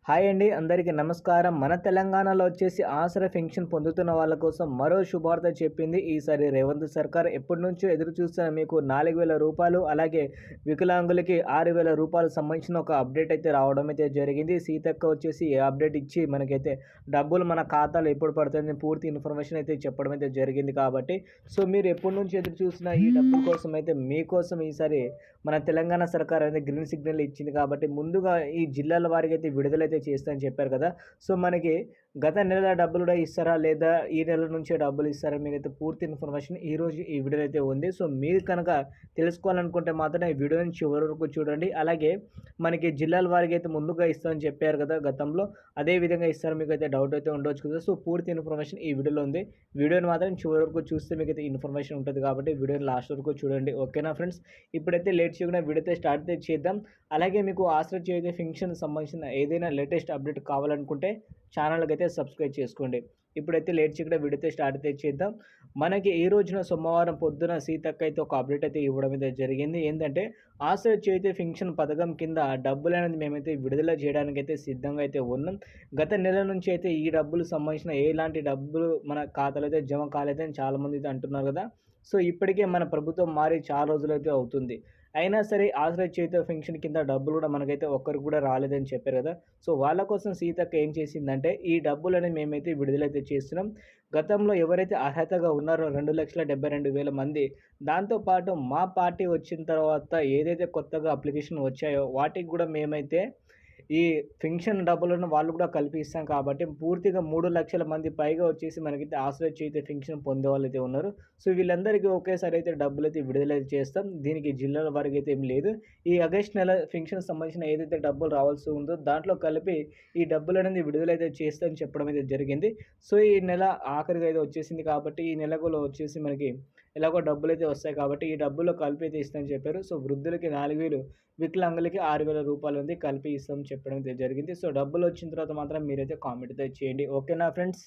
Hi అండి, అందరికీ నమస్కారం. మన తెలంగాణలో వచ్చేసి ఆసరా పెన్షన్ పొందుతున్న వాళ్ళ కోసం మరో శుభార్త చెప్పింది ఈసారి రేవంత్ సర్కార్. ఎప్పటి నుంచో ఎదురు చూస్తున్న మీకు 4,000 రూపాయలు, అలాగే వికలాంగులకి 6,000 రూపాయలు సంబంధించిన ఒక అప్డేట్ అయితే రావడం అయితే జరిగింది. సీతక్క వచ్చేసి ఏ అప్డేట్ ఇచ్చి మనకైతే డబ్బులు మన ఖాతాలో ఎప్పుడు పడుతుంది పూర్తి ఇన్ఫర్మేషన్ అయితే చెప్పడం అయితే జరిగింది. కాబట్టి మీరు ఎప్పటి నుంచి ఎదురు చూసిన ఈ డబ్బుల కోసం అయితే మీకోసం ఈసారి మన తెలంగాణ సర్కార్ అనేది గ్రీన్ సిగ్నల్ ఇచ్చింది. కాబట్టి ముందుగా ఈ జిల్లాల వారికి అయితే విడుదలైతే చేస్తానని చెప్పారు కదా. మనకి గత నెల డబ్బులు కూడా ఇస్తారా, లేదా ఈ నెల నుంచే డబ్బులు ఇస్తారా, మీకైతే పూర్తి ఇన్ఫర్మేషన్ ఈరోజు ఈ వీడియో అయితే ఉంది. మీరు కనుక తెలుసుకోవాలనుకుంటే మాత్రం ఈ వీడియోని చివరి వరకు చూడండి. అలాగే మనకి జిల్లాల వారికి అయితే ముందుగా ఇస్తామని చెప్పారు కదా గతంలో, అదే విధంగా ఇస్తారు మీకు అయితే డౌట్ అయితే ఉండవచ్చు కదా. పూర్తి ఇన్ఫర్మేషన్ ఈ వీడియోలో ఉంది. వీడియోని మాత్రం చివరి వరకు చూస్తే మీకు అయితే ఇన్ఫర్మేషన్ ఉంటుంది. కాబట్టి వీడియోని లాస్ట్ వరకు చూడండి, ఓకేనా ఫ్రెండ్స్. ఇప్పుడైతే లేట్ చేయకుండా వీడియో అయితే స్టార్ట్ అయితే చేద్దాం. అలాగే మీకు ఆసరా చేయూత పెన్షన్ సంబంధించిన ఏదైనా లేటెస్ట్ అప్డేట్ కావాలనుకుంటే ఛానల్కి అయితే సబ్స్క్రైబ్ చేసుకోండి. ఇప్పుడైతే లేట్ చేయకుండా వీడియో అయితే స్టార్ట్ అయితే చేద్దాం. మనకి ఈ రోజున సోమవారం పొద్దున సీతక్క అయితే ఒక అప్డేట్ అయితే ఇవ్వడం అయితే జరిగింది. ఏంటంటే ఆసరా చేయూత పెన్షన్ పథకం కింద డబ్బులు అనేది మేమైతే విడుదల చేయడానికి అయితే సిద్ధంగా అయితే ఉన్నాం. గత నెల నుంచి అయితే ఈ డబ్బులు సంబంధించిన ఎలాంటి డబ్బులు మన ఖాతాలో అయితే జమ కాలేదని చాలామంది అయితే అంటున్నారు కదా. ఇప్పటికే మన ప్రభుత్వం మారి చాలా రోజులైతే అవుతుంది. అయినా సరే ఆసరా చేయూత పెన్షన్ కింద డబ్బులు కూడా మనకైతే ఒక్కరికి కూడా రాలేదని చెప్పారు కదా. వాళ్ళ కోసం సీతక్క ఏం చేసిందంటే ఈ డబ్బులని మేమైతే విడుదలైతే చేస్తున్నాం. గతంలో ఎవరైతే అర్హతగా ఉన్నారో 2,72,000 మంది, దాంతోపాటు మా పార్టీ వచ్చిన తర్వాత ఏదైతే కొత్తగా అప్లికేషన్ వచ్చాయో వాటికి కూడా మేమైతే ఈ పెన్షన్ డబ్బులను వాళ్ళు కూడా కల్పిస్తాం. కాబట్టి పూర్తిగా 3,00,000 మంది పైగా వచ్చేసి మనకైతే ఆసరా చేయూత పెన్షన్ పొందే వాళ్ళు అయితే ఉన్నారు. వీళ్ళందరికీ ఒకేసారి అయితే డబ్బులు అయితే విడుదలైతే చేస్తాం. దీనికి జిల్లాల వారికి అయితే ఏం లేదు. ఈ ఆగస్ట్ నెల పెన్షన్ సంబంధించిన ఏదైతే డబ్బులు రావాల్సి ఉందో దాంట్లో కలిపి ఈ డబ్బులు అనేది విడుదలైతే చేస్తామని చెప్పడం అయితే జరిగింది. ఈ నెల ఆఖరిగా అయితే వచ్చేసింది. కాబట్టి ఈ నెలలో వచ్చేసి మనకి ఎలాగో డబ్బులు అయితే వస్తాయి. కాబట్టి ఈ డబ్బులు కలిపి అయితే ఇస్తామని చెప్పారు. వృద్ధులకి 4,000, వికలాంగులకి 6,000 రూపాయలు ఉంది కలిపి ఇస్తామని చెప్పడం అయితే జరిగింది. డబ్బులు వచ్చిన తర్వాత మాత్రం మీరైతే కామెంట్ అయితే చేయండి, ఓకేనా ఫ్రెండ్స్.